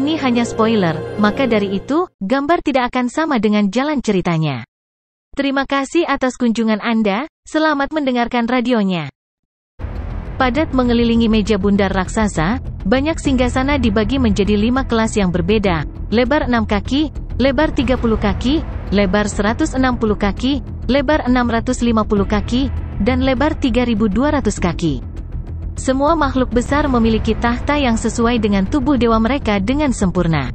Ini hanya spoiler, maka dari itu, gambar tidak akan sama dengan jalan ceritanya. Terima kasih atas kunjungan Anda, selamat mendengarkan radionya. Padat mengelilingi meja bundar raksasa, banyak singgasana dibagi menjadi 5 kelas yang berbeda, lebar 6 kaki, lebar 30 kaki, lebar 160 kaki, lebar 650 kaki, dan lebar 3200 kaki. Semua makhluk besar memiliki tahta yang sesuai dengan tubuh dewa mereka dengan sempurna.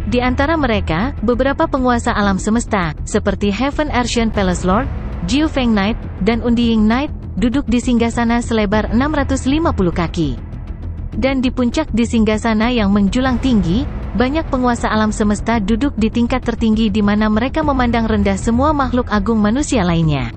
Di antara mereka, beberapa penguasa alam semesta, seperti Heaven Archon Palace Lord, Jiu Feng Knight, dan Undiying Knight, duduk di singgasana selebar 650 kaki. Dan di puncak di singgasana yang menjulang tinggi, banyak penguasa alam semesta duduk di tingkat tertinggi di mana mereka memandang rendah semua makhluk agung manusia lainnya.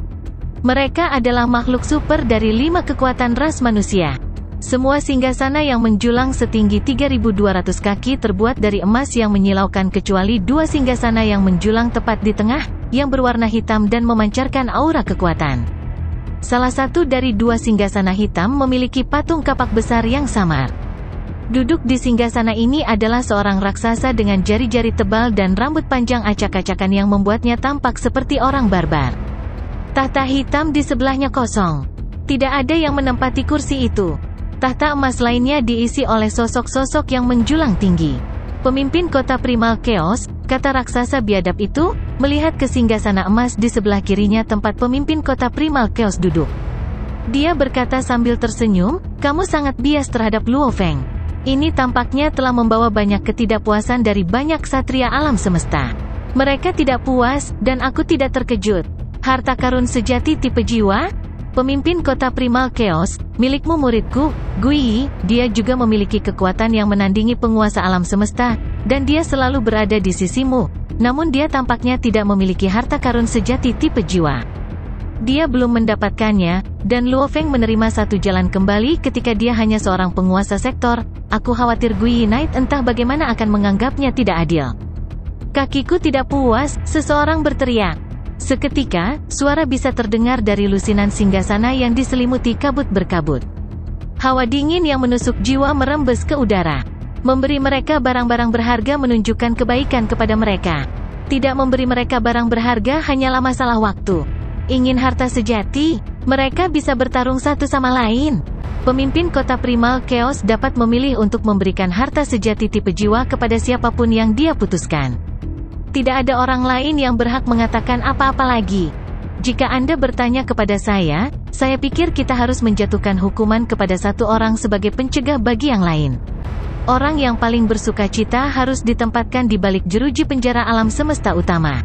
Mereka adalah makhluk super dari 5 kekuatan ras manusia. Semua singgasana yang menjulang setinggi 3200 kaki terbuat dari emas yang menyilaukan kecuali 2 singgasana yang menjulang tepat di tengah, yang berwarna hitam dan memancarkan aura kekuatan. Salah satu dari 2 singgasana hitam memiliki patung kapak besar yang samar. Duduk di singgasana ini adalah seorang raksasa dengan jari-jari tebal dan rambut panjang acak-acakan yang membuatnya tampak seperti orang barbar. Tahta hitam di sebelahnya kosong. Tidak ada yang menempati kursi itu. Tahta emas lainnya diisi oleh sosok-sosok yang menjulang tinggi. Pemimpin kota Primal Chaos, kata raksasa biadab itu, melihat ke singgasana emas di sebelah kirinya tempat pemimpin kota Primal Chaos duduk. Dia berkata sambil tersenyum, "Kamu sangat bias terhadap Luo Feng. Ini tampaknya telah membawa banyak ketidakpuasan dari banyak ksatria alam semesta. Mereka tidak puas, dan aku tidak terkejut. Harta karun sejati tipe jiwa? Pemimpin kota Primal Chaos, milikmu muridku, Gui, dia juga memiliki kekuatan yang menandingi penguasa alam semesta, dan dia selalu berada di sisimu, namun dia tampaknya tidak memiliki harta karun sejati tipe jiwa. Dia belum mendapatkannya, dan Luo Feng menerima satu jalan kembali ketika dia hanya seorang penguasa sektor. Aku khawatir Gui Knight entah bagaimana akan menganggapnya tidak adil." "Kakiku tidak puas," seseorang berteriak. Seketika, suara bisa terdengar dari lusinan singgasana yang diselimuti kabut berkabut. Hawa dingin yang menusuk jiwa merembes ke udara. Memberi mereka barang-barang berharga menunjukkan kebaikan kepada mereka. Tidak memberi mereka barang berharga hanyalah masalah waktu. Ingin harta sejati, mereka bisa bertarung satu sama lain. Pemimpin kota Primal Chaos dapat memilih untuk memberikan harta sejati tipe jiwa kepada siapapun yang dia putuskan. Tidak ada orang lain yang berhak mengatakan apa-apa lagi. Jika Anda bertanya kepada saya pikir kita harus menjatuhkan hukuman kepada satu orang sebagai pencegah bagi yang lain. Orang yang paling bersukacita harus ditempatkan di balik jeruji penjara alam semesta utama.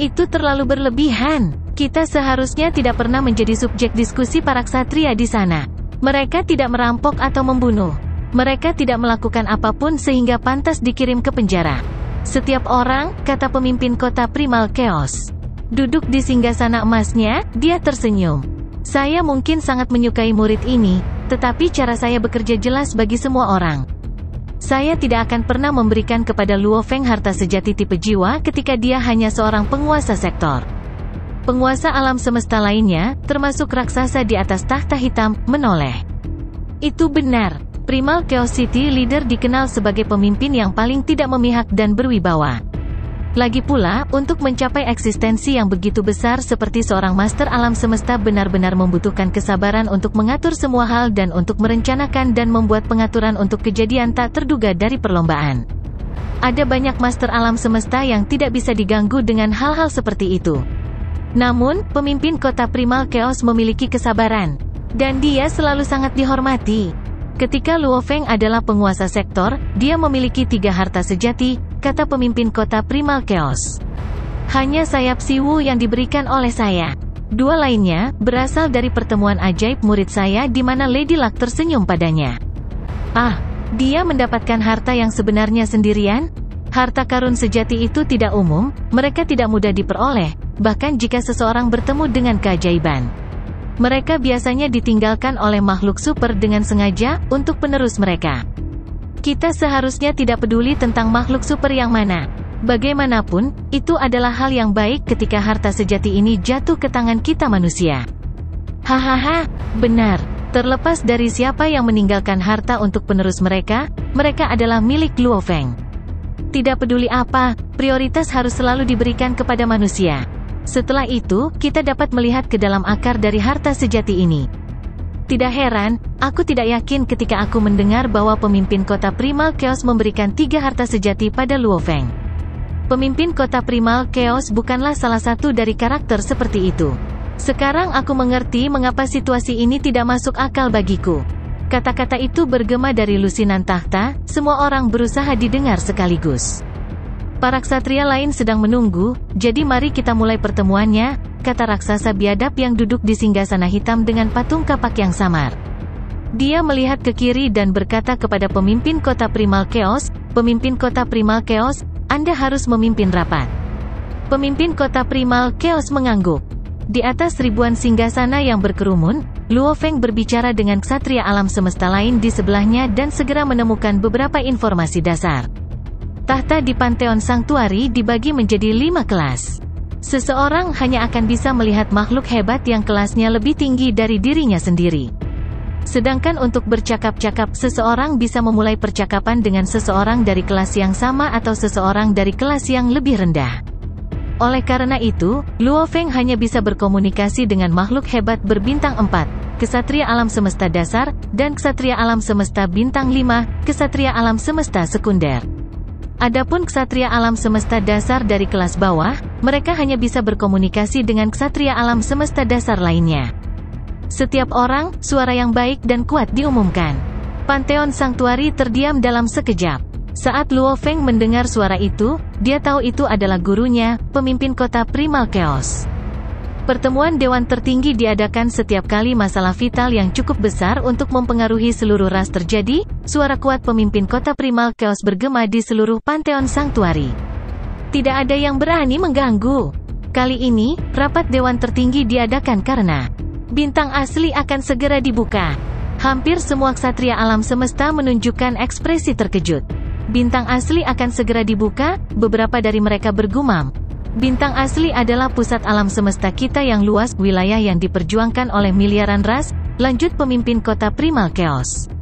Itu terlalu berlebihan. Kita seharusnya tidak pernah menjadi subjek diskusi para ksatria di sana. Mereka tidak merampok atau membunuh. Mereka tidak melakukan apapun sehingga pantas dikirim ke penjara. Setiap orang, kata pemimpin kota Primal Chaos. Duduk di singgasana emasnya, dia tersenyum. "Saya mungkin sangat menyukai murid ini, tetapi cara saya bekerja jelas bagi semua orang. Saya tidak akan pernah memberikan kepada Luo Feng harta sejati tipe jiwa ketika dia hanya seorang penguasa sektor." Penguasa alam semesta lainnya, termasuk raksasa di atas tahta hitam, menoleh. Itu benar. Primal Chaos City Leader dikenal sebagai pemimpin yang paling tidak memihak dan berwibawa. Lagi pula, untuk mencapai eksistensi yang begitu besar seperti seorang master alam semesta benar-benar membutuhkan kesabaran untuk mengatur semua hal dan untuk merencanakan dan membuat pengaturan untuk kejadian tak terduga dari perlombaan. Ada banyak master alam semesta yang tidak bisa diganggu dengan hal-hal seperti itu. Namun, pemimpin kota Primal Chaos memiliki kesabaran. Dan dia selalu sangat dihormati. Ketika Luo Feng adalah penguasa sektor, dia memiliki 3 harta sejati, kata pemimpin kota Primal Chaos. Hanya sayap Siwu yang diberikan oleh saya. 2 lainnya, berasal dari pertemuan ajaib murid saya di mana Lady Luck tersenyum padanya. "Ah, dia mendapatkan harta yang sebenarnya sendirian? Harta karun sejati itu tidak umum, mereka tidak mudah diperoleh, bahkan jika seseorang bertemu dengan keajaiban. Mereka biasanya ditinggalkan oleh makhluk super dengan sengaja, untuk penerus mereka. Kita seharusnya tidak peduli tentang makhluk super yang mana. Bagaimanapun, itu adalah hal yang baik ketika harta sejati ini jatuh ke tangan kita manusia." "Hahaha, benar. Terlepas dari siapa yang meninggalkan harta untuk penerus mereka, mereka adalah milik Luo Feng. Tidak peduli apa, prioritas harus selalu diberikan kepada manusia. Setelah itu, kita dapat melihat ke dalam akar dari harta sejati ini. Tidak heran, aku tidak yakin ketika aku mendengar bahwa pemimpin kota Primal Chaos memberikan 3 harta sejati pada Luo Feng. Pemimpin kota Primal Chaos bukanlah salah satu dari karakter seperti itu. Sekarang aku mengerti mengapa situasi ini tidak masuk akal bagiku. Kata-kata itu bergema dari lusinan tahta, semua orang berusaha didengar sekaligus. Para ksatria lain sedang menunggu, jadi mari kita mulai pertemuannya, kata raksasa biadab yang duduk di singgasana hitam dengan patung kapak yang samar. Dia melihat ke kiri dan berkata kepada pemimpin kota Primal Chaos, "Pemimpin kota Primal Chaos, Anda harus memimpin rapat." Pemimpin kota Primal Chaos mengangguk. Di atas ribuan singgasana yang berkerumun, Luo Feng berbicara dengan ksatria alam semesta lain di sebelahnya dan segera menemukan beberapa informasi dasar. Tahta di Pantheon Sanctuary dibagi menjadi 5 kelas. Seseorang hanya akan bisa melihat makhluk hebat yang kelasnya lebih tinggi dari dirinya sendiri. Sedangkan untuk bercakap-cakap, seseorang bisa memulai percakapan dengan seseorang dari kelas yang sama atau seseorang dari kelas yang lebih rendah. Oleh karena itu, Luo Feng hanya bisa berkomunikasi dengan makhluk hebat berbintang 4, Ksatria Alam Semesta Dasar, dan Ksatria Alam Semesta Bintang 5, Ksatria Alam Semesta Sekunder. Adapun Ksatria Alam Semesta Dasar dari kelas bawah, mereka hanya bisa berkomunikasi dengan Ksatria Alam Semesta Dasar lainnya. Setiap orang, suara yang baik dan kuat diumumkan. Pantheon Sanctuary terdiam dalam sekejap. Saat Luo Feng mendengar suara itu, dia tahu itu adalah gurunya, pemimpin kota Primal Chaos. Pertemuan Dewan Tertinggi diadakan setiap kali masalah vital yang cukup besar untuk mempengaruhi seluruh ras terjadi. Suara kuat pemimpin kota Primal Chaos bergema di seluruh Pantheon Sanctuary. Tidak ada yang berani mengganggu. Kali ini, rapat Dewan Tertinggi diadakan karena bintang asli akan segera dibuka. Hampir semua ksatria alam semesta menunjukkan ekspresi terkejut. Bintang asli akan segera dibuka, beberapa dari mereka bergumam. Bintang asli adalah pusat alam semesta kita yang luas, wilayah yang diperjuangkan oleh miliaran ras, lanjut pemimpin kota Primal Chaos.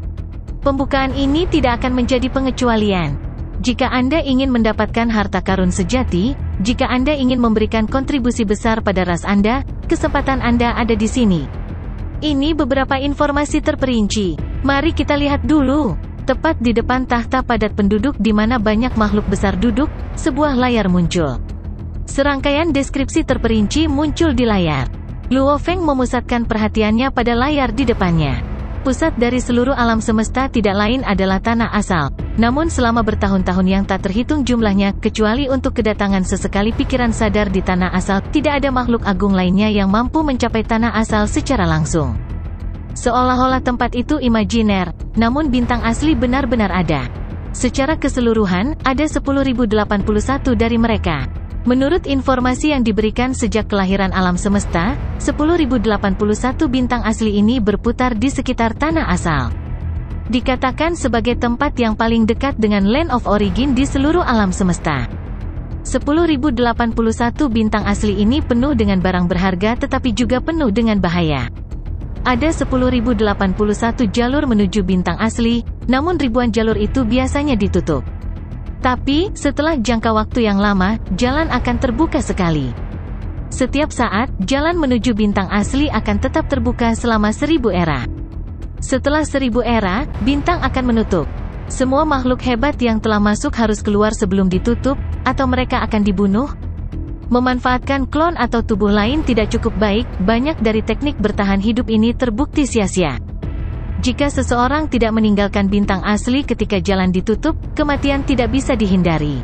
Pembukaan ini tidak akan menjadi pengecualian. Jika Anda ingin mendapatkan harta karun sejati, jika Anda ingin memberikan kontribusi besar pada ras Anda, kesempatan Anda ada di sini. Ini beberapa informasi terperinci. Mari kita lihat dulu. Tepat di depan tahta padat penduduk di mana banyak makhluk besar duduk, sebuah layar muncul. Serangkaian deskripsi terperinci muncul di layar. Luo Feng memusatkan perhatiannya pada layar di depannya. Pusat dari seluruh alam semesta tidak lain adalah tanah asal. Namun selama bertahun-tahun yang tak terhitung jumlahnya, kecuali untuk kedatangan sesekali pikiran sadar di tanah asal, tidak ada makhluk agung lainnya yang mampu mencapai tanah asal secara langsung. Seolah-olah tempat itu imajiner, namun bintang asli benar-benar ada. Secara keseluruhan, ada 10.081 dari mereka. Menurut informasi yang diberikan sejak kelahiran alam semesta, 10.081 bintang asli ini berputar di sekitar tanah asal. Dikatakan sebagai tempat yang paling dekat dengan Land of Origin di seluruh alam semesta. 10.081 bintang asli ini penuh dengan barang berharga tetapi juga penuh dengan bahaya. Ada 10.081 jalur menuju bintang asli, namun ribuan jalur itu biasanya ditutup. Tapi, setelah jangka waktu yang lama, jalan akan terbuka sekali. Setiap saat, jalan menuju bintang asli akan tetap terbuka selama 1000 era. Setelah 1000 era, bintang akan menutup. Semua makhluk hebat yang telah masuk harus keluar sebelum ditutup, atau mereka akan dibunuh. Memanfaatkan klon atau tubuh lain tidak cukup baik, banyak dari teknik bertahan hidup ini terbukti sia-sia. Jika seseorang tidak meninggalkan bintang asli ketika jalan ditutup, kematian tidak bisa dihindari.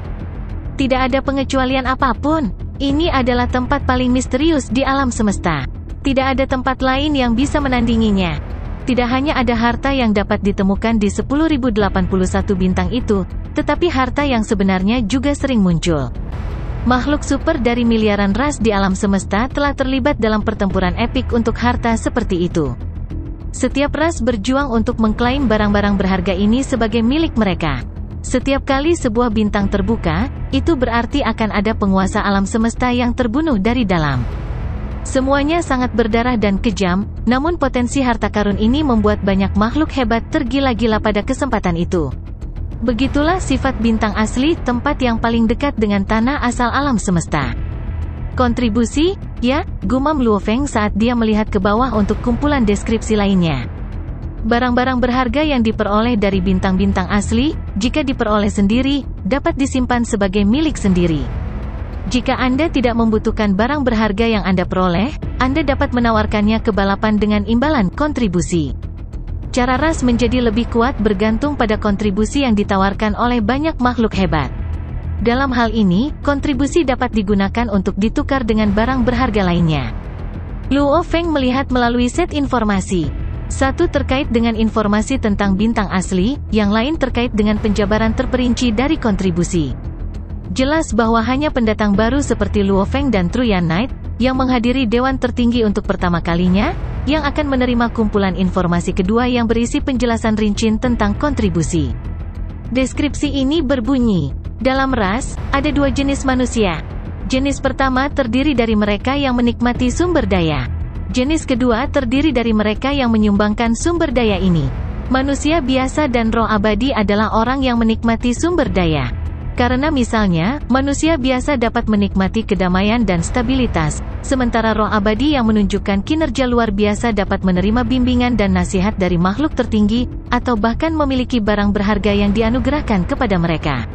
Tidak ada pengecualian apapun. Ini adalah tempat paling misterius di alam semesta. Tidak ada tempat lain yang bisa menandinginya. Tidak hanya ada harta yang dapat ditemukan di 10.081 bintang itu, tetapi harta yang sebenarnya juga sering muncul. Makhluk super dari miliaran ras di alam semesta telah terlibat dalam pertempuran epik untuk harta seperti itu. Setiap ras berjuang untuk mengklaim barang-barang berharga ini sebagai milik mereka. Setiap kali sebuah bintang terbuka, itu berarti akan ada penguasa alam semesta yang terbunuh dari dalam. Semuanya sangat berdarah dan kejam, namun potensi harta karun ini membuat banyak makhluk hebat tergila-gila pada kesempatan itu. Begitulah sifat bintang asli, tempat yang paling dekat dengan tanah asal alam semesta. Kontribusi, ya, gumam Luo Feng saat dia melihat ke bawah untuk kumpulan deskripsi lainnya. Barang-barang berharga yang diperoleh dari bintang-bintang asli, jika diperoleh sendiri, dapat disimpan sebagai milik sendiri. Jika Anda tidak membutuhkan barang berharga yang Anda peroleh, Anda dapat menawarkannya ke balapan dengan imbalan kontribusi. Cara ras menjadi lebih kuat bergantung pada kontribusi yang ditawarkan oleh banyak makhluk hebat. Dalam hal ini, kontribusi dapat digunakan untuk ditukar dengan barang berharga lainnya. Luo Feng melihat melalui set informasi. Satu terkait dengan informasi tentang bintang asli, yang lain terkait dengan penjabaran terperinci dari kontribusi. Jelas bahwa hanya pendatang baru seperti Luo Feng dan Truyan Knight, yang menghadiri Dewan Tertinggi untuk pertama kalinya, yang akan menerima kumpulan informasi kedua yang berisi penjelasan rinci tentang kontribusi. Deskripsi ini berbunyi, dalam ras, ada dua jenis manusia. Jenis pertama terdiri dari mereka yang menikmati sumber daya. Jenis kedua terdiri dari mereka yang menyumbangkan sumber daya ini. Manusia biasa dan roh abadi adalah orang yang menikmati sumber daya. Karena misalnya, manusia biasa dapat menikmati kedamaian dan stabilitas, sementara roh abadi yang menunjukkan kinerja luar biasa dapat menerima bimbingan dan nasihat dari makhluk tertinggi, atau bahkan memiliki barang berharga yang dianugerahkan kepada mereka.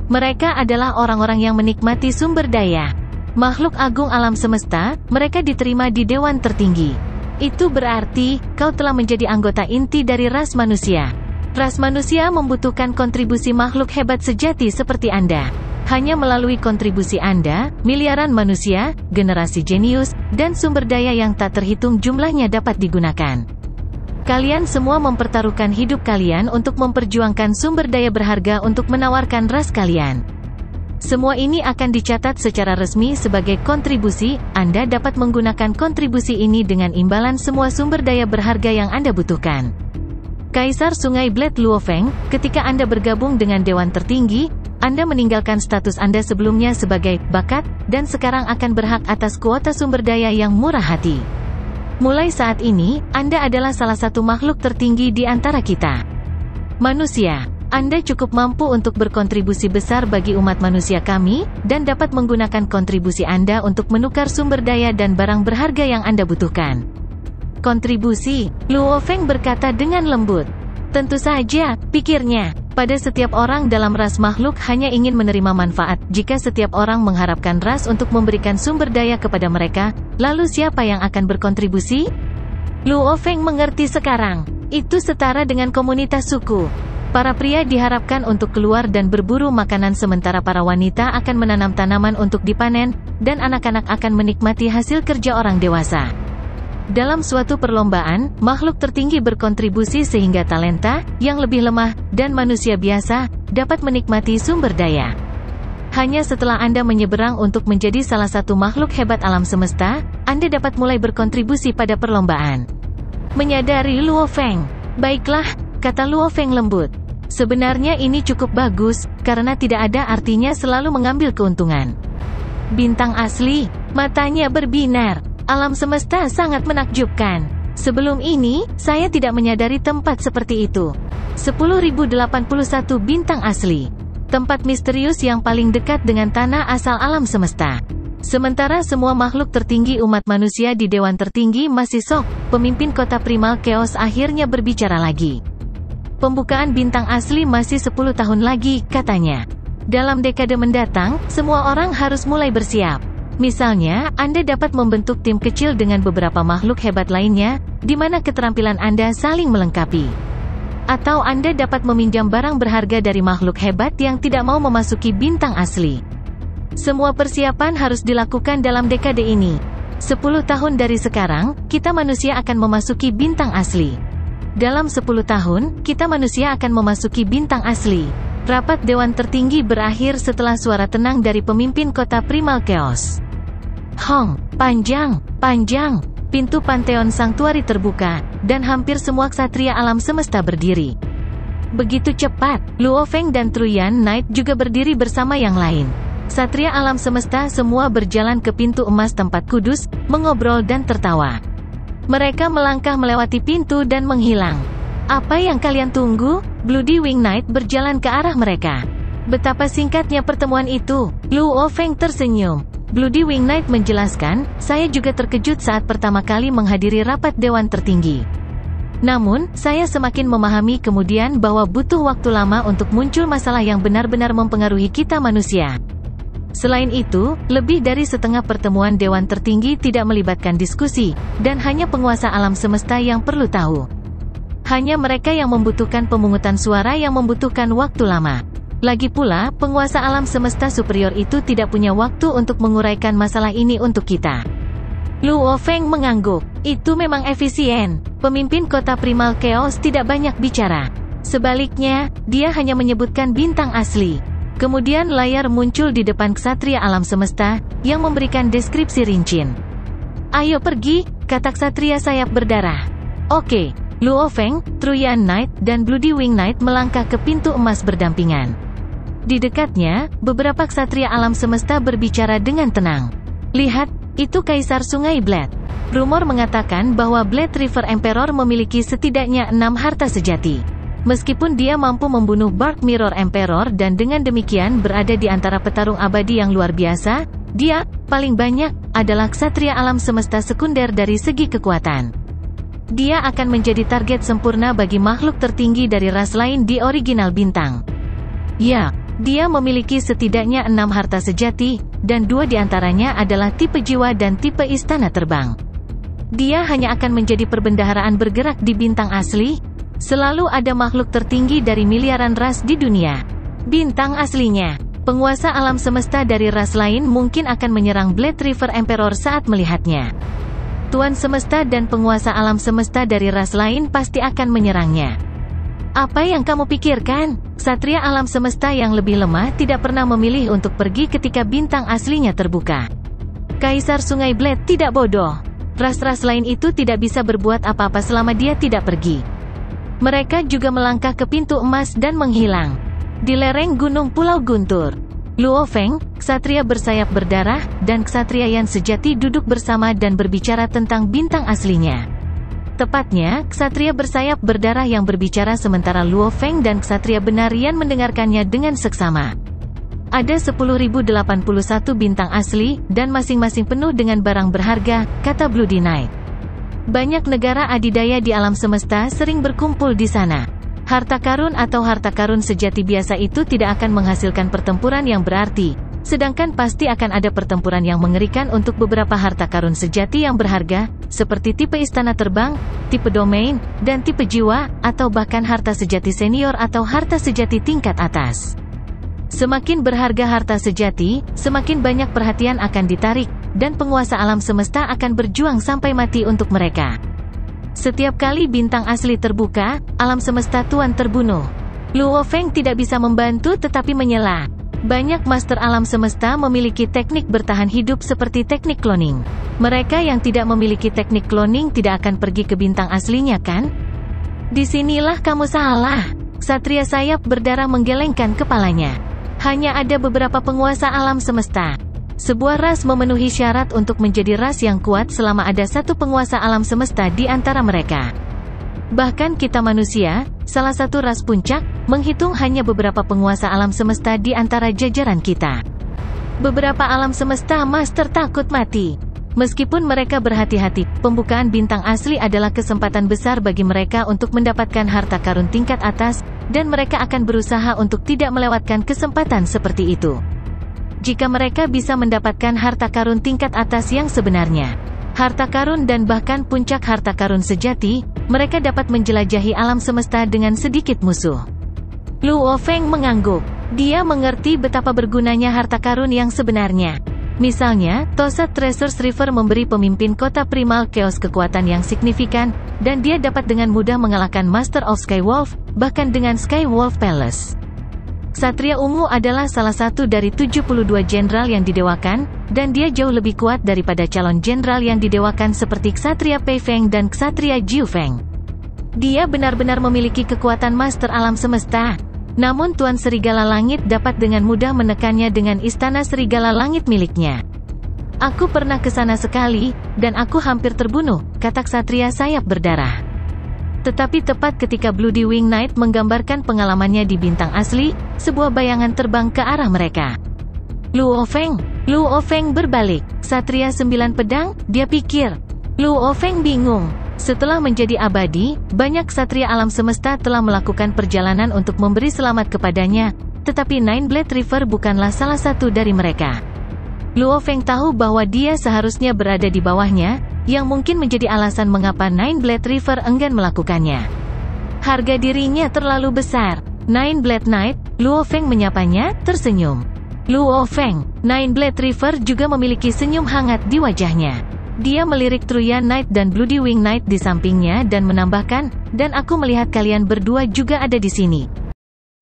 Mereka adalah orang-orang yang menikmati sumber daya. Makhluk agung alam semesta, mereka diterima di Dewan Tertinggi. Itu berarti, kau telah menjadi anggota inti dari ras manusia. Ras manusia membutuhkan kontribusi makhluk hebat sejati seperti Anda. Hanya melalui kontribusi Anda, miliaran manusia, generasi jenius, dan sumber daya yang tak terhitung jumlahnya dapat digunakan. Kalian semua mempertaruhkan hidup kalian untuk memperjuangkan sumber daya berharga untuk menawarkan ras kalian. Semua ini akan dicatat secara resmi sebagai kontribusi. Anda dapat menggunakan kontribusi ini dengan imbalan semua sumber daya berharga yang Anda butuhkan. Kaisar Sungai Blade Luo Feng, ketika Anda bergabung dengan Dewan Tertinggi, Anda meninggalkan status Anda sebelumnya sebagai bakat, dan sekarang akan berhak atas kuota sumber daya yang murah hati. Mulai saat ini, Anda adalah salah satu makhluk tertinggi di antara kita. Manusia, Anda cukup mampu untuk berkontribusi besar bagi umat manusia kami, dan dapat menggunakan kontribusi Anda untuk menukar sumber daya dan barang berharga yang Anda butuhkan. Kontribusi, Luo Feng berkata dengan lembut. Tentu saja, pikirnya, pada setiap orang dalam ras makhluk hanya ingin menerima manfaat. Jika setiap orang mengharapkan ras untuk memberikan sumber daya kepada mereka, lalu siapa yang akan berkontribusi? Luo Feng mengerti sekarang. Itu setara dengan komunitas suku. Para pria diharapkan untuk keluar dan berburu makanan sementara para wanita akan menanam tanaman untuk dipanen, dan anak-anak akan menikmati hasil kerja orang dewasa. Dalam suatu perlombaan, makhluk tertinggi berkontribusi sehingga talenta, yang lebih lemah, dan manusia biasa, dapat menikmati sumber daya. Hanya setelah Anda menyeberang untuk menjadi salah satu makhluk hebat alam semesta, Anda dapat mulai berkontribusi pada perlombaan. Menyadari Luo Feng. Baiklah, kata Luo Feng lembut. Sebenarnya ini cukup bagus, karena tidak ada artinya selalu mengambil keuntungan. Bintang asli, matanya berbinar. Alam semesta sangat menakjubkan. Sebelum ini, saya tidak menyadari tempat seperti itu. 10.081 bintang asli. Tempat misterius yang paling dekat dengan tanah asal alam semesta. Sementara semua makhluk tertinggi umat manusia di Dewan Tertinggi masih sok, pemimpin kota primal Chaos akhirnya berbicara lagi. Pembukaan bintang asli masih 10 tahun lagi, katanya. Dalam dekade mendatang, semua orang harus mulai bersiap. Misalnya, Anda dapat membentuk tim kecil dengan beberapa makhluk hebat lainnya, di mana keterampilan Anda saling melengkapi. Atau Anda dapat meminjam barang berharga dari makhluk hebat yang tidak mau memasuki bintang asli. Semua persiapan harus dilakukan dalam dekade ini. 10 tahun dari sekarang, kita manusia akan memasuki bintang asli. Dalam 10 tahun, kita manusia akan memasuki bintang asli. Rapat Dewan Tertinggi berakhir setelah suara tenang dari pemimpin kota primal Chaos. Hong, panjang. Pintu Pantheon Sanctuary terbuka, dan hampir semua ksatria alam semesta berdiri. Begitu cepat, Luo Feng dan Truyan Knight juga berdiri bersama yang lain. Satria alam semesta semua berjalan ke pintu emas tempat kudus, mengobrol dan tertawa. Mereka melangkah melewati pintu dan menghilang. Apa yang kalian tunggu? Bloody Wing Knight berjalan ke arah mereka. Betapa singkatnya pertemuan itu. Luo Feng tersenyum. Bloody Wing Knight menjelaskan, saya juga terkejut saat pertama kali menghadiri rapat dewan tertinggi. Namun, saya semakin memahami kemudian bahwa butuh waktu lama untuk muncul masalah yang benar-benar mempengaruhi kita manusia. Selain itu, lebih dari setengah pertemuan dewan tertinggi tidak melibatkan diskusi, dan hanya penguasa alam semesta yang perlu tahu. Hanya mereka yang membutuhkan pemungutan suara yang membutuhkan waktu lama. Lagi pula, penguasa alam semesta superior itu tidak punya waktu untuk menguraikan masalah ini untuk kita. Luo Feng mengangguk. Itu memang efisien. Pemimpin kota Primal Chaos tidak banyak bicara. Sebaliknya, dia hanya menyebutkan bintang asli. Kemudian layar muncul di depan ksatria alam semesta, yang memberikan deskripsi rinci. Ayo pergi, kata ksatria sayap berdarah. Oke. Luo Feng, Truyan Knight, dan Bloody Wing Knight melangkah ke pintu emas berdampingan. Di dekatnya, beberapa ksatria alam semesta berbicara dengan tenang. Lihat, itu Kaisar Sungai Blade. Rumor mengatakan bahwa Blade River Emperor memiliki setidaknya 6 harta sejati. Meskipun dia mampu membunuh Bark Mirror Emperor dan dengan demikian berada di antara petarung abadi yang luar biasa, dia, paling banyak, adalah ksatria alam semesta sekunder dari segi kekuatan. Dia akan menjadi target sempurna bagi makhluk tertinggi dari ras lain di original bintang. Ya, dia memiliki setidaknya 6 harta sejati, dan 2 diantaranya adalah tipe jiwa dan tipe istana terbang. Dia hanya akan menjadi perbendaharaan bergerak di bintang asli. Selalu ada makhluk tertinggi dari miliaran ras di dunia. Bintang aslinya, penguasa alam semesta dari ras lain mungkin akan menyerang Blade River Emperor saat melihatnya. Tuan semesta dan penguasa alam semesta dari ras lain pasti akan menyerangnya. Apa yang kamu pikirkan? Ksatria alam semesta yang lebih lemah tidak pernah memilih untuk pergi ketika bintang aslinya terbuka. Kaisar Sungai Blade tidak bodoh. Ras-ras lain itu tidak bisa berbuat apa-apa selama dia tidak pergi. Mereka juga melangkah ke pintu emas dan menghilang. Di lereng gunung Pulau Guntur, Luo Feng, ksatria bersayap berdarah, dan ksatria yang sejati duduk bersama dan berbicara tentang bintang aslinya. Tepatnya, ksatria bersayap berdarah yang berbicara sementara Luo Feng dan ksatria benar yang mendengarkannya dengan seksama. Ada 10.081 bintang asli, dan masing-masing penuh dengan barang berharga, kata Bloody Knight. Banyak negara adidaya di alam semesta sering berkumpul di sana. Harta karun atau harta karun sejati biasa itu tidak akan menghasilkan pertempuran yang berarti, sedangkan pasti akan ada pertempuran yang mengerikan untuk beberapa harta karun sejati yang berharga, seperti tipe istana terbang, tipe domain, dan tipe jiwa, atau bahkan harta sejati senior atau harta sejati tingkat atas. Semakin berharga harta sejati, semakin banyak perhatian akan ditarik, dan penguasa alam semesta akan berjuang sampai mati untuk mereka. Setiap kali bintang asli terbuka, alam semesta tuan terbunuh. Luo Feng tidak bisa membantu tetapi menyela. Banyak master alam semesta memiliki teknik bertahan hidup seperti teknik cloning. Mereka yang tidak memiliki teknik cloning tidak akan pergi ke bintang aslinya kan? Disinilah kamu salah. Ksatria sayap berdarah menggelengkan kepalanya. Hanya ada beberapa penguasa alam semesta. Sebuah ras memenuhi syarat untuk menjadi ras yang kuat selama ada satu penguasa alam semesta di antara mereka. Bahkan kita manusia, salah satu ras puncak, menghitung hanya beberapa penguasa alam semesta di antara jajaran kita. Beberapa alam semesta master takut mati. Meskipun mereka berhati-hati, pembukaan bintang asli adalah kesempatan besar bagi mereka untuk mendapatkan harta karun tingkat atas, dan mereka akan berusaha untuk tidak melewatkan kesempatan seperti itu. Jika mereka bisa mendapatkan harta karun tingkat atas yang sebenarnya, harta karun dan bahkan puncak harta karun sejati, mereka dapat menjelajahi alam semesta dengan sedikit musuh. Luo Feng mengangguk. Dia mengerti betapa bergunanya harta karun yang sebenarnya. Misalnya, Tosat Treasures River memberi pemimpin kota Primal Chaos kekuatan yang signifikan, dan dia dapat dengan mudah mengalahkan Master of Skywolf, bahkan dengan Skywolf Palace. Ksatria ungu adalah salah satu dari 72 jenderal yang didewakan, dan dia jauh lebih kuat daripada calon jenderal yang didewakan seperti Ksatria Pei Feng dan Ksatria Jiu Feng. Dia benar-benar memiliki kekuatan master alam semesta. Namun Tuan Serigala Langit dapat dengan mudah menekannya dengan istana Serigala Langit miliknya. Aku pernah ke sana sekali, dan aku hampir terbunuh, kata ksatria sayap berdarah. Tetapi tepat ketika Bloody Wing Knight menggambarkan pengalamannya di bintang asli, sebuah bayangan terbang ke arah mereka. Luo Feng berbalik. Ksatria 9 pedang, dia pikir. Luo Feng bingung. Setelah menjadi abadi, banyak ksatria alam semesta telah melakukan perjalanan untuk memberi selamat kepadanya, tetapi Nine Blade River bukanlah salah satu dari mereka. Luo Feng tahu bahwa dia seharusnya berada di bawahnya, yang mungkin menjadi alasan mengapa Nine Blade River enggan melakukannya. Harga dirinya terlalu besar. Nine Blade Knight, Luo Feng menyapanya, tersenyum. Luo Feng, Nine Blade River juga memiliki senyum hangat di wajahnya. Dia melirik Truya Knight dan Bloody Wing Knight di sampingnya dan menambahkan, dan aku melihat kalian berdua juga ada di sini.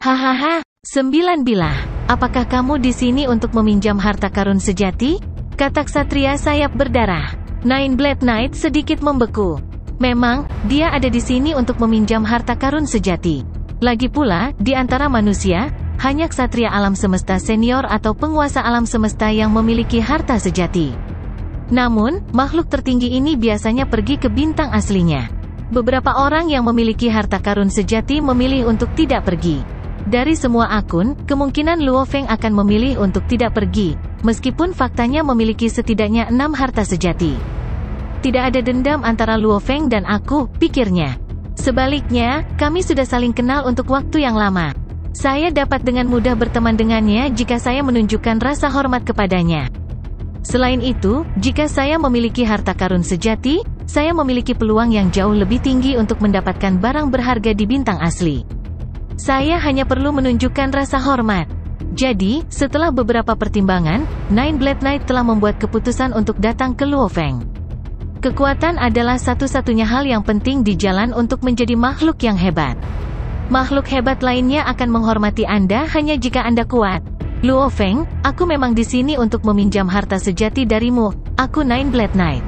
Hahaha, 9 bilah, apakah kamu di sini untuk meminjam harta karun sejati? Kata ksatria sayap berdarah. Nine Blade Knight sedikit membeku. Memang, dia ada di sini untuk meminjam harta karun sejati. Lagi pula, di antara manusia, hanya ksatria alam semesta senior atau penguasa alam semesta yang memiliki harta sejati. Namun, makhluk tertinggi ini biasanya pergi ke bintang aslinya. Beberapa orang yang memiliki harta karun sejati memilih untuk tidak pergi. Dari semua akun, kemungkinan Luo Feng akan memilih untuk tidak pergi, meskipun faktanya memiliki setidaknya 6 harta sejati. Tidak ada dendam antara Luo Feng dan aku, pikirnya. Sebaliknya, kami sudah saling kenal untuk waktu yang lama. Saya dapat dengan mudah berteman dengannya jika saya menunjukkan rasa hormat kepadanya. Selain itu, jika saya memiliki harta karun sejati, saya memiliki peluang yang jauh lebih tinggi untuk mendapatkan barang berharga di bintang asli. Saya hanya perlu menunjukkan rasa hormat. Jadi, setelah beberapa pertimbangan, Nine Blade Knight telah membuat keputusan untuk datang ke Luo Feng. Kekuatan adalah satu-satunya hal yang penting di jalan untuk menjadi makhluk yang hebat. Makhluk hebat lainnya akan menghormati Anda hanya jika Anda kuat. Luo Feng, aku memang di sini untuk meminjam harta sejati darimu. Aku Nine Blade Knight.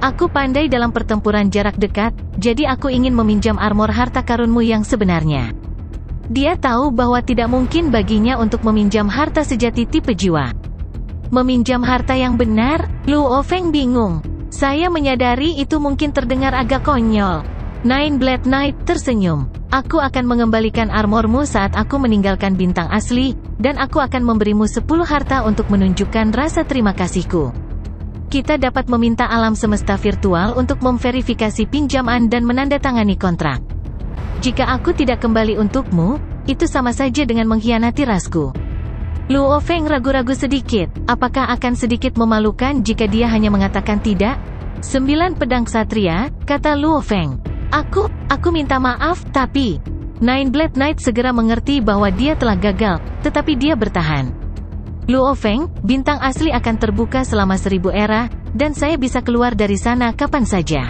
Aku pandai dalam pertempuran jarak dekat, jadi aku ingin meminjam armor harta karunmu yang sebenarnya. Dia tahu bahwa tidak mungkin baginya untuk meminjam harta sejati tipe jiwa. Meminjam harta yang benar? Luo Feng bingung. Saya menyadari itu mungkin terdengar agak konyol. Nine Blade Knight tersenyum. Aku akan mengembalikan armormu saat aku meninggalkan bintang asli, dan aku akan memberimu 10 harta untuk menunjukkan rasa terima kasihku. Kita dapat meminta alam semesta virtual untuk memverifikasi pinjaman dan menandatangani kontrak. Jika aku tidak kembali untukmu, itu sama saja dengan mengkhianati rasku. Luo Feng ragu-ragu sedikit. Apakah akan sedikit memalukan jika dia hanya mengatakan tidak? 9 pedang ksatria, kata Luo Feng. Aku minta maaf, tapi... Nine Blade Knight segera mengerti bahwa dia telah gagal, tetapi dia bertahan. Luo Feng, bintang asli akan terbuka selama 1000 era, dan saya bisa keluar dari sana kapan saja.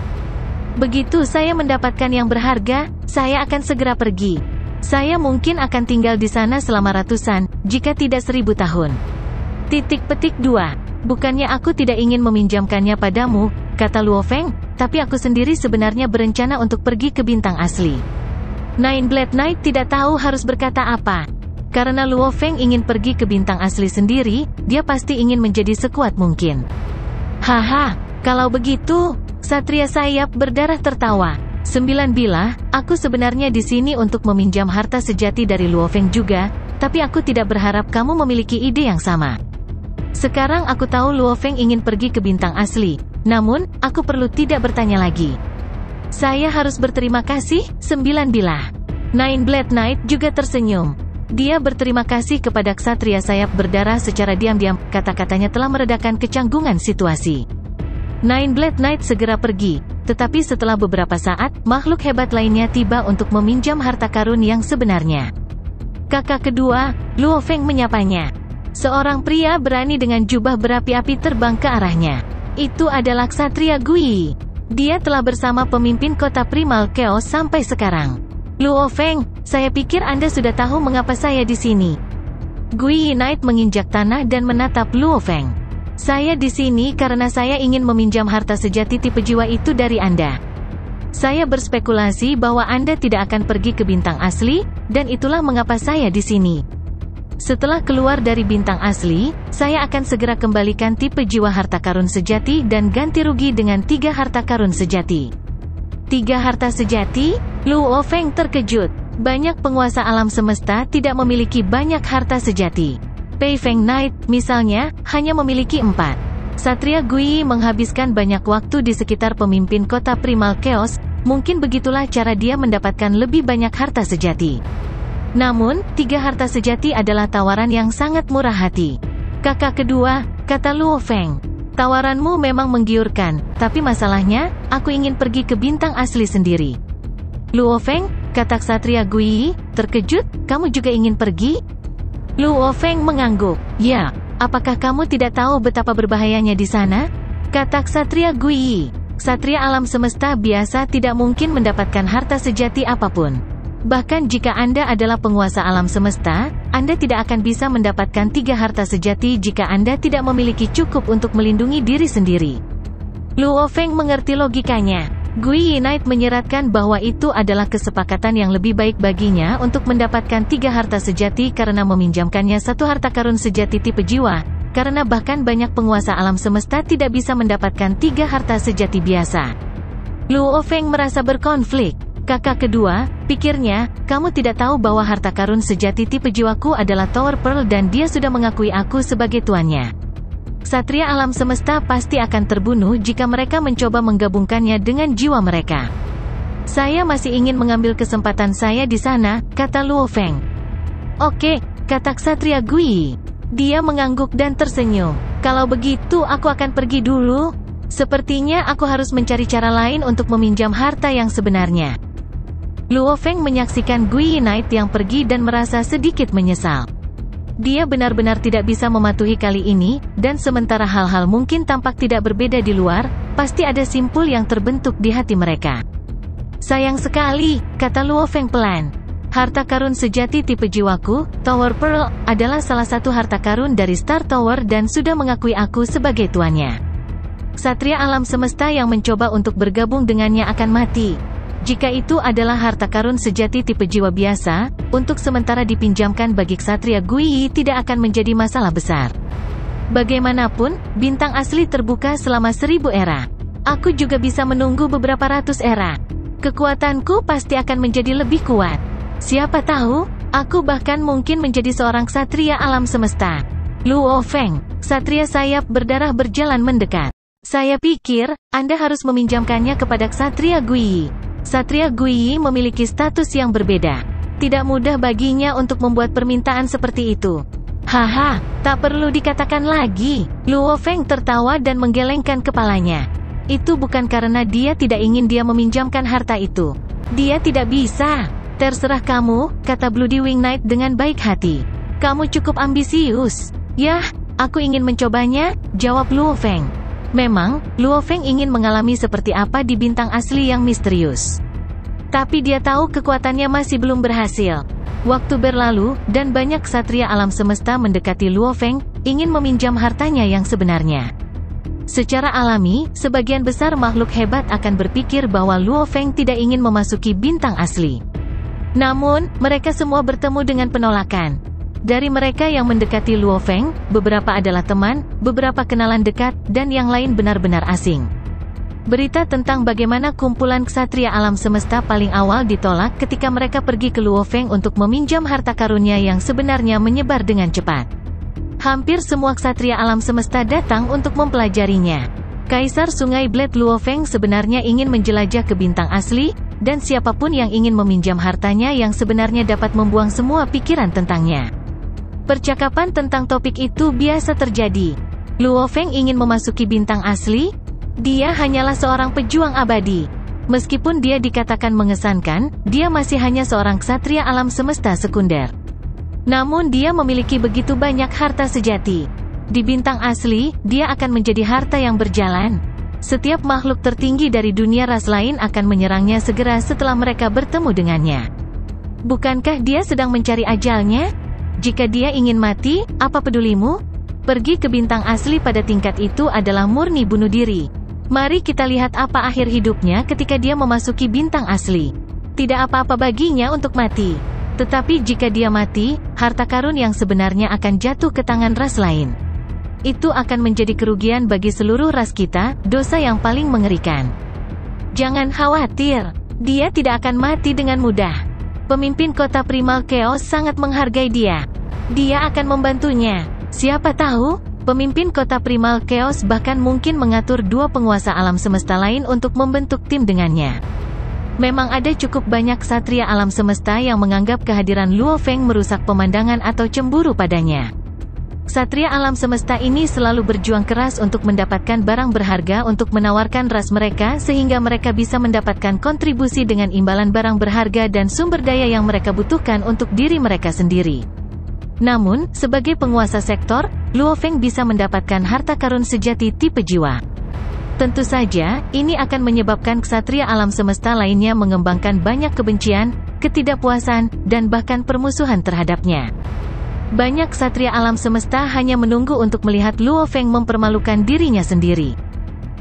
Begitu saya mendapatkan yang berharga, saya akan segera pergi. Saya mungkin akan tinggal di sana selama ratusan, jika tidak 1000 tahun. Petik 2. Bukannya aku tidak ingin meminjamkannya padamu, kata Luo Feng, tapi aku sendiri sebenarnya berencana untuk pergi ke bintang asli. Nine Blade Knight tidak tahu harus berkata apa. Karena Luo Feng ingin pergi ke bintang asli sendiri, dia pasti ingin menjadi sekuat mungkin. Haha, kalau begitu, ksatria sayap berdarah tertawa. 9 bilah, aku sebenarnya di sini untuk meminjam harta sejati dari Luo Feng juga, tapi aku tidak berharap kamu memiliki ide yang sama. Sekarang aku tahu Luo Feng ingin pergi ke bintang asli, namun, aku perlu tidak bertanya lagi. Saya harus berterima kasih, 9 bilah. Nine Blade Knight juga tersenyum. Dia berterima kasih kepada ksatria sayap berdarah secara diam-diam, kata-katanya telah meredakan kecanggungan situasi. Nine Blade Knight segera pergi, tetapi setelah beberapa saat, makhluk hebat lainnya tiba untuk meminjam harta karun yang sebenarnya. Kakak kedua, Luo Feng menyapanya. Seorang pria berani dengan jubah berapi-api terbang ke arahnya. Itu adalah ksatria Gui. Dia telah bersama pemimpin kota Primal Chaos sampai sekarang. Luo Feng, saya pikir Anda sudah tahu mengapa saya di sini. Gui Knight menginjak tanah dan menatap Luo Feng. Saya di sini karena saya ingin meminjam harta sejati tipe jiwa itu dari Anda. Saya berspekulasi bahwa Anda tidak akan pergi ke bintang asli, dan itulah mengapa saya di sini. Setelah keluar dari bintang asli, saya akan segera kembalikan tipe jiwa harta karun sejati dan ganti rugi dengan 3 harta karun sejati. 3 harta sejati? Luo Feng terkejut. Banyak penguasa alam semesta tidak memiliki banyak harta sejati. Pei Feng Knight, misalnya, hanya memiliki 4. Satria Gui menghabiskan banyak waktu di sekitar pemimpin kota Primal Chaos, mungkin begitulah cara dia mendapatkan lebih banyak harta sejati. Namun, 3 harta sejati adalah tawaran yang sangat murah hati. Kakak kedua, kata Luo Feng. Tawaranmu memang menggiurkan, tapi masalahnya, aku ingin pergi ke bintang asli sendiri. Luo Feng, kata Ksatria Gui, terkejut, kamu juga ingin pergi? Luo Feng mengangguk. Ya, apakah kamu tidak tahu betapa berbahayanya di sana? Kata Ksatria Gui. Ksatria alam semesta biasa tidak mungkin mendapatkan harta sejati apapun. Bahkan jika Anda adalah penguasa alam semesta, Anda tidak akan bisa mendapatkan 3 harta sejati jika Anda tidak memiliki cukup untuk melindungi diri sendiri. Luo Feng mengerti logikanya. Gui Knight menyeratkan bahwa itu adalah kesepakatan yang lebih baik baginya untuk mendapatkan 3 harta sejati karena meminjamkannya 1 harta karun sejati tipe jiwa, karena bahkan banyak penguasa alam semesta tidak bisa mendapatkan 3 harta sejati biasa. Luo Feng merasa berkonflik. Kakak kedua, pikirnya, kamu tidak tahu bahwa harta karun sejati tipe jiwaku adalah Tower Pearl dan dia sudah mengakui aku sebagai tuannya. Ksatria alam semesta pasti akan terbunuh jika mereka mencoba menggabungkannya dengan jiwa mereka. Saya masih ingin mengambil kesempatan saya di sana, kata Luo Feng. Oke, kata Ksatria Gui. Dia mengangguk dan tersenyum. Kalau begitu aku akan pergi dulu. Sepertinya aku harus mencari cara lain untuk meminjam harta yang sebenarnya. Luo Feng menyaksikan Gui Knight yang pergi dan merasa sedikit menyesal. Dia benar-benar tidak bisa mematuhi kali ini, dan sementara hal-hal mungkin tampak tidak berbeda di luar, pasti ada simpul yang terbentuk di hati mereka. Sayang sekali, kata Luo Feng pelan. Harta karun sejati tipe jiwaku, Tower Pearl, adalah salah satu harta karun dari Star Tower dan sudah mengakui aku sebagai tuannya. Ksatria alam semesta yang mencoba untuk bergabung dengannya akan mati. Jika itu adalah harta karun sejati tipe jiwa biasa, untuk sementara dipinjamkan bagi Ksatria Gui tidak akan menjadi masalah besar. Bagaimanapun, bintang asli terbuka selama 1000 era. Aku juga bisa menunggu beberapa ratus era. Kekuatanku pasti akan menjadi lebih kuat. Siapa tahu, aku bahkan mungkin menjadi seorang ksatria alam semesta. Luo Feng, ksatria sayap berdarah berjalan mendekat. Saya pikir, Anda harus meminjamkannya kepada Ksatria Gui. Ksatria Gui memiliki status yang berbeda. Tidak mudah baginya untuk membuat permintaan seperti itu. Haha, tak perlu dikatakan lagi. Luo Feng tertawa dan menggelengkan kepalanya. Itu bukan karena dia tidak ingin dia meminjamkan harta itu. Dia tidak bisa. Terserah kamu, kata Bloody Wing Knight dengan baik hati. Kamu cukup ambisius. Yah, aku ingin mencobanya, jawab Luo Feng. Memang, Luo Feng ingin mengalami seperti apa di bintang asli yang misterius. Tapi dia tahu kekuatannya masih belum berhasil. Waktu berlalu, dan banyak ksatria alam semesta mendekati Luo Feng, ingin meminjam hartanya yang sebenarnya. Secara alami, sebagian besar makhluk hebat akan berpikir bahwa Luo Feng tidak ingin memasuki bintang asli. Namun, mereka semua bertemu dengan penolakan. Dari mereka yang mendekati Luo Feng, beberapa adalah teman, beberapa kenalan dekat, dan yang lain benar-benar asing. Berita tentang bagaimana kumpulan ksatria alam semesta paling awal ditolak ketika mereka pergi ke Luo Feng untuk meminjam harta karunnya yang sebenarnya menyebar dengan cepat. Hampir semua ksatria alam semesta datang untuk mempelajarinya. Kaisar Sungai Blade Luo Feng sebenarnya ingin menjelajah ke bintang asli, dan siapapun yang ingin meminjam hartanya yang sebenarnya dapat membuang semua pikiran tentangnya. Percakapan tentang topik itu biasa terjadi. Luo Feng ingin memasuki bintang asli? Dia hanyalah seorang pejuang abadi. Meskipun dia dikatakan mengesankan, dia masih hanya seorang ksatria alam semesta sekunder. Namun dia memiliki begitu banyak harta sejati. Di bintang asli, dia akan menjadi harta yang berjalan. Setiap makhluk tertinggi dari dunia ras lain akan menyerangnya segera setelah mereka bertemu dengannya. Bukankah dia sedang mencari ajalnya? Jika dia ingin mati, apa pedulimu? Pergi ke bintang asli pada tingkat itu adalah murni bunuh diri. Mari kita lihat apa akhir hidupnya ketika dia memasuki bintang asli. Tidak apa-apa baginya untuk mati. Tetapi jika dia mati, harta karun yang sebenarnya akan jatuh ke tangan ras lain. Itu akan menjadi kerugian bagi seluruh ras kita, dosa yang paling mengerikan. Jangan khawatir, dia tidak akan mati dengan mudah. Pemimpin kota Primal Chaos sangat menghargai dia. Dia akan membantunya. Siapa tahu, pemimpin kota Primal Chaos bahkan mungkin mengatur dua penguasa alam semesta lain untuk membentuk tim dengannya. Memang ada cukup banyak ksatria alam semesta yang menganggap kehadiran Luo Feng merusak pemandangan atau cemburu padanya. Ksatria alam semesta ini selalu berjuang keras untuk mendapatkan barang berharga untuk menawarkan ras mereka sehingga mereka bisa mendapatkan kontribusi dengan imbalan barang berharga dan sumber daya yang mereka butuhkan untuk diri mereka sendiri. Namun, sebagai penguasa sektor, Luo Feng bisa mendapatkan harta karun sejati tipe jiwa. Tentu saja, ini akan menyebabkan ksatria alam semesta lainnya mengembangkan banyak kebencian, ketidakpuasan, dan bahkan permusuhan terhadapnya. Banyak ksatria alam semesta hanya menunggu untuk melihat Luo Feng mempermalukan dirinya sendiri.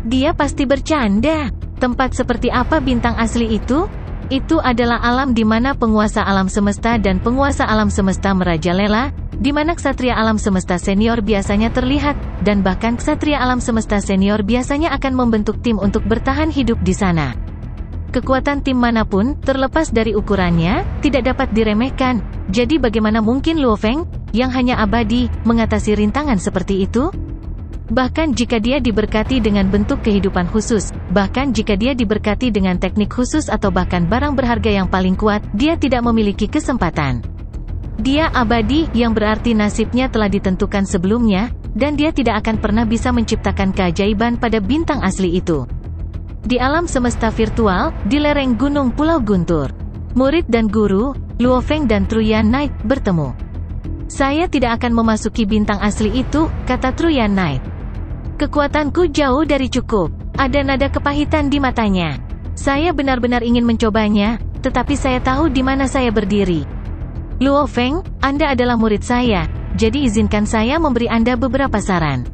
Dia pasti bercanda. Tempat seperti apa bintang asli itu? Itu adalah alam di mana penguasa alam semesta dan penguasa alam semesta merajalela, di mana ksatria alam semesta senior biasanya terlihat, dan bahkan ksatria alam semesta senior biasanya akan membentuk tim untuk bertahan hidup di sana. Kekuatan tim manapun, terlepas dari ukurannya, tidak dapat diremehkan. Jadi bagaimana mungkin Luo Feng, yang hanya abadi, mengatasi rintangan seperti itu? Bahkan jika dia diberkati dengan bentuk kehidupan khusus, bahkan jika dia diberkati dengan teknik khusus atau bahkan barang berharga yang paling kuat, dia tidak memiliki kesempatan. Dia abadi, yang berarti nasibnya telah ditentukan sebelumnya, dan dia tidak akan pernah bisa menciptakan keajaiban pada bintang asli itu. Di alam semesta virtual, di lereng gunung Pulau Guntur, murid dan guru, Luo Feng dan Truyan Knight, bertemu. Saya tidak akan memasuki bintang asli itu, kata Truyan Knight. Kekuatanku jauh dari cukup. Ada nada kepahitan di matanya. Saya benar-benar ingin mencobanya, tetapi saya tahu di mana saya berdiri. Luo Feng, Anda adalah murid saya, jadi izinkan saya memberi Anda beberapa saran.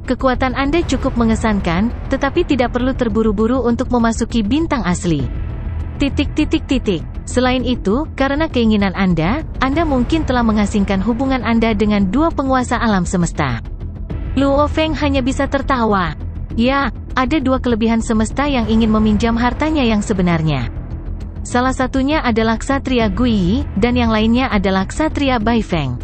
Kekuatan Anda cukup mengesankan, tetapi tidak perlu terburu-buru untuk memasuki bintang asli. Selain itu, karena keinginan Anda mungkin telah mengasingkan hubungan Anda dengan dua penguasa alam semesta. Luo Feng hanya bisa tertawa. Ya, ada dua kelebihan semesta yang ingin meminjam hartanya yang sebenarnya. Salah satunya adalah ksatria Guiyi, dan yang lainnya adalah ksatria Baifeng.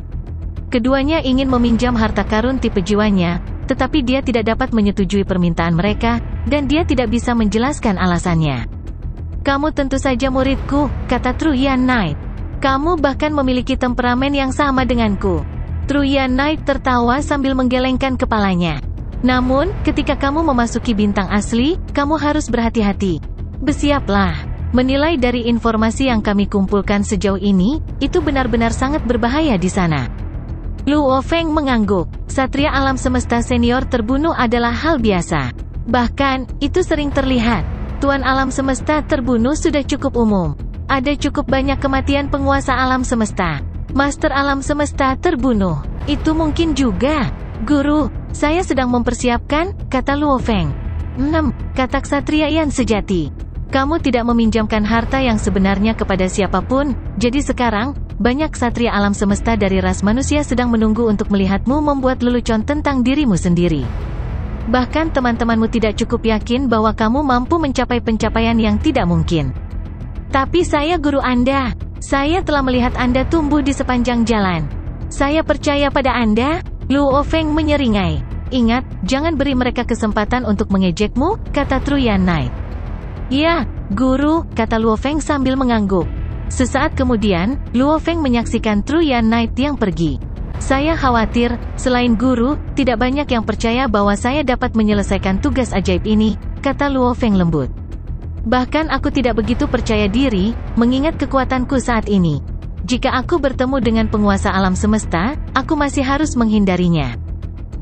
Keduanya ingin meminjam harta karun tipe jiwanya, tetapi dia tidak dapat menyetujui permintaan mereka, dan dia tidak bisa menjelaskan alasannya. Kamu tentu saja muridku, kata Truyan Knight. Kamu bahkan memiliki temperamen yang sama denganku. Truyan Knight tertawa sambil menggelengkan kepalanya. Namun, ketika kamu memasuki bintang asli, kamu harus berhati-hati. Bersiaplah. Menilai dari informasi yang kami kumpulkan sejauh ini, itu benar-benar sangat berbahaya di sana. Luo Feng mengangguk. Ksatria alam semesta senior terbunuh adalah hal biasa. Bahkan, itu sering terlihat. Tuan alam semesta terbunuh sudah cukup umum. Ada cukup banyak kematian penguasa alam semesta. Master alam semesta terbunuh. Itu mungkin juga. Guru, saya sedang mempersiapkan, kata Luo Feng. Kata ksatria yang sejati. Kamu tidak meminjamkan harta yang sebenarnya kepada siapapun, jadi sekarang, banyak ksatria alam semesta dari ras manusia sedang menunggu untuk melihatmu membuat lelucon tentang dirimu sendiri. Bahkan teman-temanmu tidak cukup yakin bahwa kamu mampu mencapai pencapaian yang tidak mungkin. Tapi saya guru Anda. Saya telah melihat Anda tumbuh di sepanjang jalan. Saya percaya pada Anda. Luo Feng menyeringai. Ingat, jangan beri mereka kesempatan untuk mengejekmu, kata Truyan Knight. Ya, guru, kata Luo Feng sambil mengangguk. Sesaat kemudian, Luo Feng menyaksikan Truyan Knight yang pergi. Saya khawatir, selain guru, tidak banyak yang percaya bahwa saya dapat menyelesaikan tugas ajaib ini, kata Luo Feng lembut. Bahkan aku tidak begitu percaya diri, mengingat kekuatanku saat ini. Jika aku bertemu dengan penguasa alam semesta, aku masih harus menghindarinya.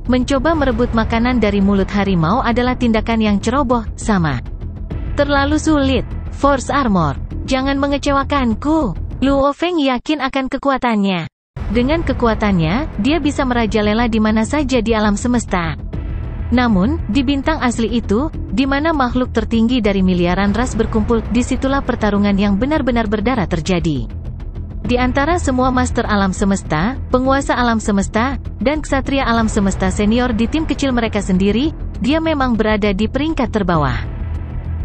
Mencoba merebut makanan dari mulut harimau adalah tindakan yang ceroboh, sama. Terlalu sulit. Force Armor. Jangan mengecewakanku. Luo Feng yakin akan kekuatannya. Dengan kekuatannya, dia bisa merajalela di mana saja di alam semesta. Namun, di bintang asli itu, di mana makhluk tertinggi dari miliaran ras berkumpul, disitulah pertarungan yang benar-benar berdarah terjadi. Di antara semua master alam semesta, penguasa alam semesta, dan ksatria alam semesta senior di tim kecil mereka sendiri, dia memang berada di peringkat terbawah.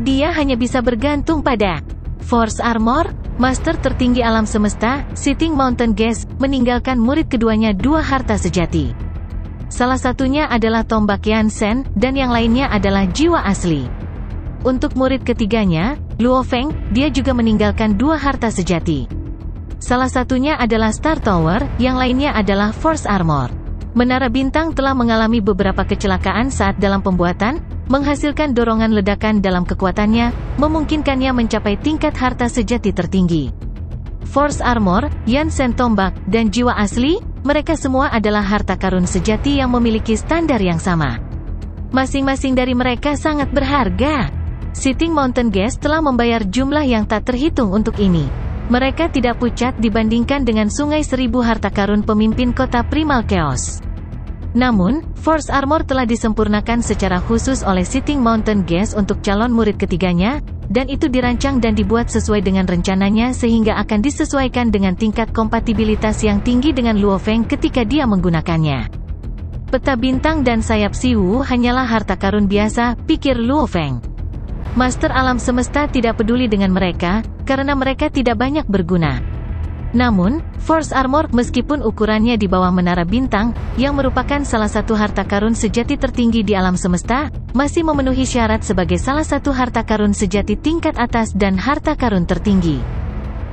Dia hanya bisa bergantung pada Force Armor, master tertinggi alam semesta, Sitting Mountain Geas, meninggalkan murid keduanya dua harta sejati. Salah satunya adalah tombak Yansen, dan yang lainnya adalah jiwa asli. Untuk murid ketiganya, Luo Feng, dia juga meninggalkan dua harta sejati. Salah satunya adalah Star Tower, yang lainnya adalah Force Armor. Menara bintang telah mengalami beberapa kecelakaan saat dalam pembuatan, menghasilkan dorongan ledakan dalam kekuatannya, memungkinkannya mencapai tingkat harta sejati tertinggi. Force Armor, Yansen tombak, dan jiwa asli, mereka semua adalah harta karun sejati yang memiliki standar yang sama. Masing-masing dari mereka sangat berharga. Sitting Mountain Geas telah membayar jumlah yang tak terhitung untuk ini. Mereka tidak pucat dibandingkan dengan sungai seribu harta karun pemimpin kota Primal Chaos. Namun, Force Armor telah disempurnakan secara khusus oleh Sitting Mountain Geas untuk calon murid ketiganya, dan itu dirancang dan dibuat sesuai dengan rencananya sehingga akan disesuaikan dengan tingkat kompatibilitas yang tinggi dengan Luo Feng ketika dia menggunakannya. Peta bintang dan sayap Siwu hanyalah harta karun biasa, pikir Luo Feng. Master alam semesta tidak peduli dengan mereka, karena mereka tidak banyak berguna. Namun, Force Armor, meskipun ukurannya di bawah menara bintang, yang merupakan salah satu harta karun sejati tertinggi di alam semesta, masih memenuhi syarat sebagai salah satu harta karun sejati tingkat atas dan harta karun tertinggi.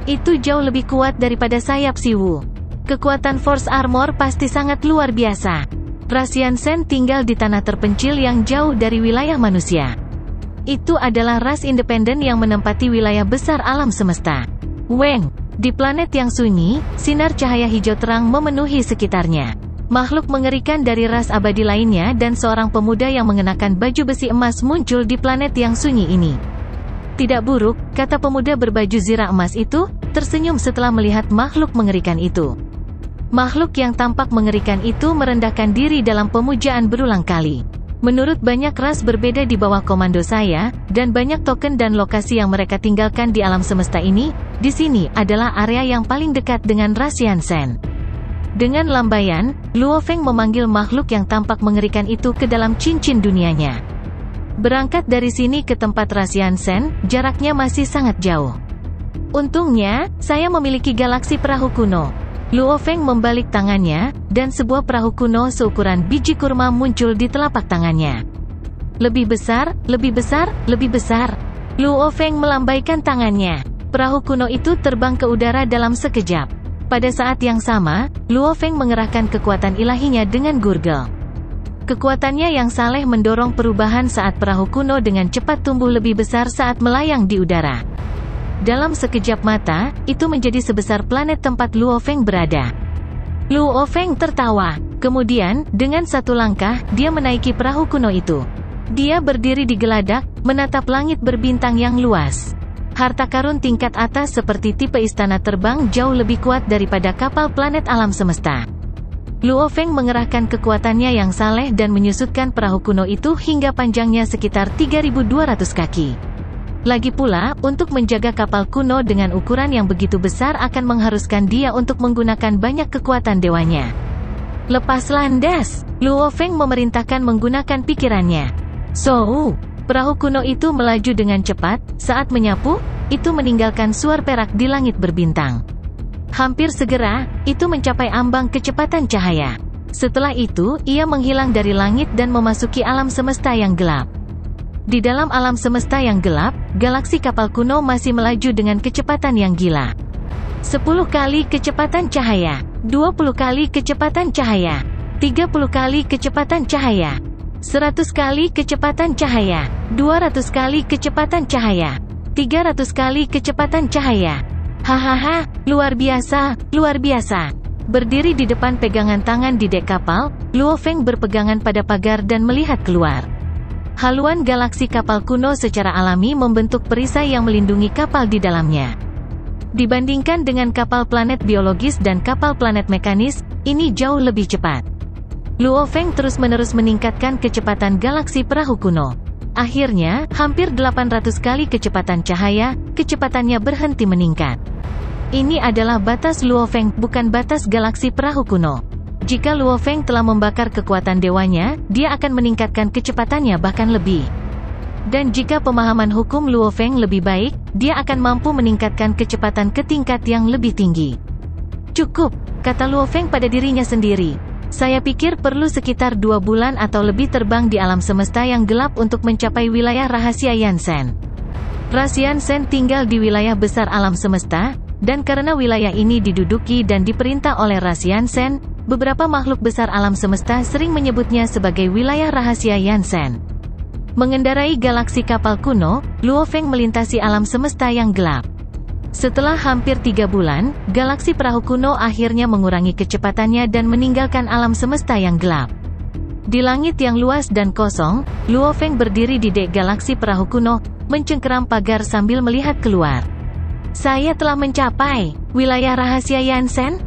Itu jauh lebih kuat daripada sayap Siwu. Kekuatan Force Armor pasti sangat luar biasa. Ras Yansen tinggal di tanah terpencil yang jauh dari wilayah manusia. Itu adalah ras independen yang menempati wilayah besar alam semesta. Weng, di planet yang sunyi, sinar cahaya hijau terang memenuhi sekitarnya. Makhluk mengerikan dari ras abadi lainnya dan seorang pemuda yang mengenakan baju besi emas muncul di planet yang sunyi ini. Tidak buruk, kata pemuda berbaju zirah emas itu, tersenyum setelah melihat makhluk mengerikan itu. Makhluk yang tampak mengerikan itu merendahkan diri dalam pemujaan berulang kali. Menurut banyak ras berbeda di bawah komando saya, dan banyak token dan lokasi yang mereka tinggalkan di alam semesta ini, di sini adalah area yang paling dekat dengan ras Yansen. Dengan lambaian, Luo Feng memanggil makhluk yang tampak mengerikan itu ke dalam cincin dunianya. Berangkat dari sini ke tempat ras Yansen, jaraknya masih sangat jauh. Untungnya, saya memiliki galaksi perahu kuno. Luo Feng membalik tangannya, dan sebuah perahu kuno seukuran biji kurma muncul di telapak tangannya. Lebih besar, lebih besar, lebih besar. Luo Feng melambaikan tangannya. Perahu kuno itu terbang ke udara dalam sekejap. Pada saat yang sama, Luo Feng mengerahkan kekuatan ilahinya dengan gurgel. Kekuatannya yang saleh mendorong perubahan saat perahu kuno dengan cepat tumbuh lebih besar saat melayang di udara. Dalam sekejap mata, itu menjadi sebesar planet tempat Luo Feng berada. Luo Feng tertawa. Kemudian, dengan satu langkah, dia menaiki perahu kuno itu. Dia berdiri di geladak, menatap langit berbintang yang luas. Harta karun tingkat atas seperti tipe istana terbang jauh lebih kuat daripada kapal planet alam semesta. Luo Feng mengerahkan kekuatannya yang saleh dan menyusutkan perahu kuno itu hingga panjangnya sekitar 3.200 kaki. Lagi pula, untuk menjaga kapal kuno dengan ukuran yang begitu besar akan mengharuskan dia untuk menggunakan banyak kekuatan dewanya. Lepas landas, Luo Feng memerintahkan menggunakan pikirannya. Perahu kuno itu melaju dengan cepat, saat menyapu, itu meninggalkan suar perak di langit berbintang. Hampir segera, itu mencapai ambang kecepatan cahaya. Setelah itu, ia menghilang dari langit dan memasuki alam semesta yang gelap. Di dalam alam semesta yang gelap, galaksi kapal kuno masih melaju dengan kecepatan yang gila. 10 kali kecepatan cahaya, 20 kali kecepatan cahaya, 30 kali kecepatan cahaya, 100 kali kecepatan cahaya, 200 kali kecepatan cahaya, 300 kali kecepatan cahaya. Hahaha, luar biasa, luar biasa. Berdiri di depan pegangan tangan di dek kapal, Luo Feng berpegangan pada pagar dan melihat keluar. Haluan galaksi kapal kuno secara alami membentuk perisai yang melindungi kapal di dalamnya. Dibandingkan dengan kapal planet biologis dan kapal planet mekanis, ini jauh lebih cepat. Luo Feng terus-menerus meningkatkan kecepatan galaksi perahu kuno. Akhirnya, hampir 800 kali kecepatan cahaya, kecepatannya berhenti meningkat. Ini adalah batas Luo Feng, bukan batas galaksi perahu kuno. Jika Luo Feng telah membakar kekuatan dewanya, dia akan meningkatkan kecepatannya bahkan lebih. Dan jika pemahaman hukum Luo Feng lebih baik, dia akan mampu meningkatkan kecepatan ke tingkat yang lebih tinggi. Cukup, kata Luo Feng pada dirinya sendiri. Saya pikir perlu sekitar 2 bulan atau lebih terbang di alam semesta yang gelap untuk mencapai wilayah rahasia Yansen. Ras Yansen tinggal di wilayah besar alam semesta, dan karena wilayah ini diduduki dan diperintah oleh ras Yansen, beberapa makhluk besar alam semesta sering menyebutnya sebagai wilayah rahasia Yansen. Mengendarai galaksi kapal kuno, Luo Feng melintasi alam semesta yang gelap. Setelah hampir 3 bulan, galaksi perahu kuno akhirnya mengurangi kecepatannya dan meninggalkan alam semesta yang gelap. Di langit yang luas dan kosong, Luo Feng berdiri di dek galaksi perahu kuno, mencengkeram pagar sambil melihat keluar. Saya telah mencapai wilayah rahasia Yansen.